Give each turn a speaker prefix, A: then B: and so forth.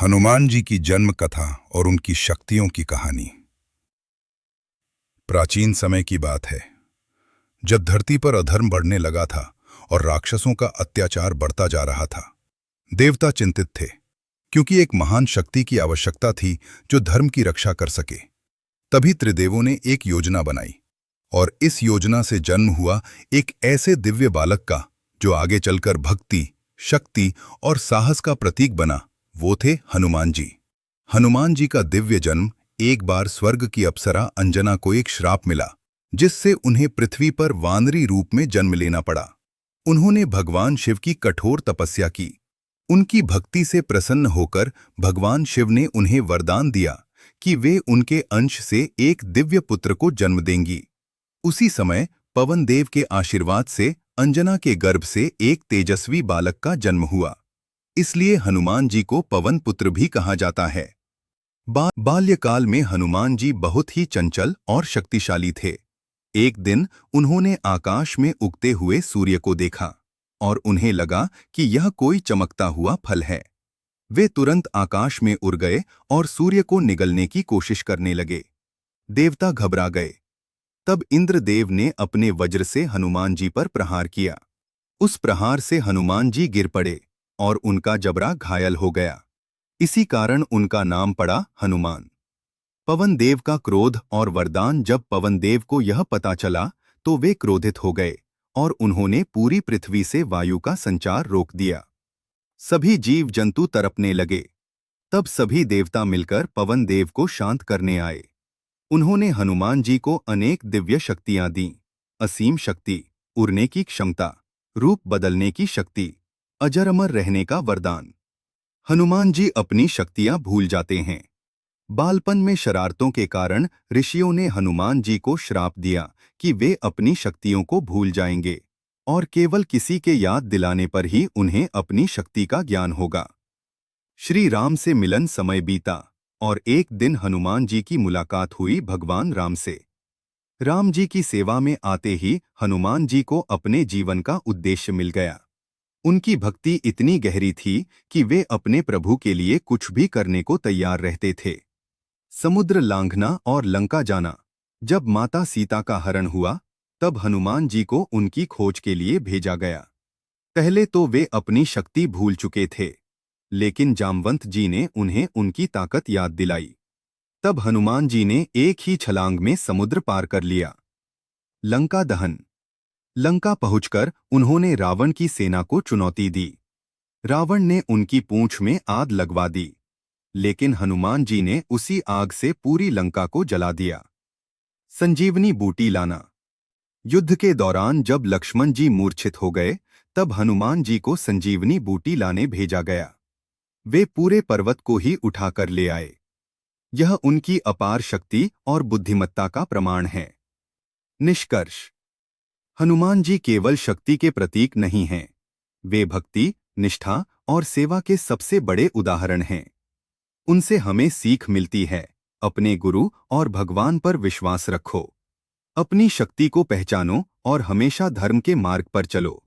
A: हनुमान जी की जन्म कथा और उनकी शक्तियों की कहानी। प्राचीन समय की बात है, जब धरती पर अधर्म बढ़ने लगा था और राक्षसों का अत्याचार बढ़ता जा रहा था। देवता चिंतित थे, क्योंकि एक महान शक्ति की आवश्यकता थी जो धर्म की रक्षा कर सके। तभी त्रिदेवों ने एक योजना बनाई और इस योजना से जन्म हुआ एक ऐसे दिव्य बालक का जो आगे चलकर भक्ति, शक्ति और साहस का प्रतीक बना। वो थे हनुमान जी। हनुमान जी का दिव्य जन्म। एक बार स्वर्ग की अप्सरा अंजना को एक श्राप मिला, जिससे उन्हें पृथ्वी पर वानरी रूप में जन्म लेना पड़ा। उन्होंने भगवान शिव की कठोर तपस्या की। उनकी भक्ति से प्रसन्न होकर भगवान शिव ने उन्हें वरदान दिया कि वे उनके अंश से एक दिव्य पुत्र को जन्म देंगी। उसी समय पवन देव के आशीर्वाद से अंजना के गर्भ से एक तेजस्वी बालक का जन्म हुआ। इसलिए हनुमान जी को पवन पुत्र भी कहा जाता है। बाल्यकाल में हनुमान जी बहुत ही चंचल और शक्तिशाली थे। एक दिन उन्होंने आकाश में उगते हुए सूर्य को देखा और उन्हें लगा कि यह कोई चमकता हुआ फल है। वे तुरंत आकाश में उड़ गए और सूर्य को निगलने की कोशिश करने लगे। देवता घबरा गए। तब इंद्रदेव ने अपने वज्र से हनुमान जी पर प्रहार किया। उस प्रहार से हनुमान जी गिर पड़े और उनका जबड़ा घायल हो गया। इसी कारण उनका नाम पड़ा हनुमान। पवन देव का क्रोध और वरदान। जब पवन देव को यह पता चला तो वे क्रोधित हो गए और उन्होंने पूरी पृथ्वी से वायु का संचार रोक दिया। सभी जीव जंतु तड़पने लगे। तब सभी देवता मिलकर पवन देव को शांत करने आए। उन्होंने हनुमान जी को अनेक दिव्य शक्तियां दीं। असीम शक्ति, उड़ने की क्षमता, रूप बदलने की शक्ति, अजर अमर रहने का वरदान। हनुमान जी अपनी शक्तियां भूल जाते हैं। बालपन में शरारतों के कारण ऋषियों ने हनुमान जी को श्राप दिया कि वे अपनी शक्तियों को भूल जाएंगे और केवल किसी के याद दिलाने पर ही उन्हें अपनी शक्ति का ज्ञान होगा। श्री राम से मिलन। समय बीता और एक दिन हनुमान जी की मुलाकात हुई भगवान राम से। राम जी की सेवा में आते ही हनुमान जी को अपने जीवन का उद्देश्य मिल गया। उनकी भक्ति इतनी गहरी थी कि वे अपने प्रभु के लिए कुछ भी करने को तैयार रहते थे। समुद्र लांघना और लंका जाना। जब माता सीता का हरण हुआ तब हनुमान जी को उनकी खोज के लिए भेजा गया। पहले तो वे अपनी शक्ति भूल चुके थे, लेकिन जामवंत जी ने उन्हें उनकी ताकत याद दिलाई। तब हनुमान जी ने एक ही छलांग में समुद्र पार कर लिया। लंका दहन। लंका पहुंचकर उन्होंने रावण की सेना को चुनौती दी। रावण ने उनकी पूंछ में आग लगवा दी, लेकिन हनुमान जी ने उसी आग से पूरी लंका को जला दिया। संजीवनी बूटी लाना। युद्ध के दौरान जब लक्ष्मण जी मूर्छित हो गए तब हनुमान जी को संजीवनी बूटी लाने भेजा गया। वे पूरे पर्वत को ही उठाकर ले आए। यह उनकी अपार शक्ति और बुद्धिमत्ता का प्रमाण है। निष्कर्ष। हनुमान जी केवल शक्ति के प्रतीक नहीं हैं, वे भक्ति, निष्ठा और सेवा के सबसे बड़े उदाहरण हैं। उनसे हमें सीख मिलती है, अपने गुरु और भगवान पर विश्वास रखो, अपनी शक्ति को पहचानो और हमेशा धर्म के मार्ग पर चलो।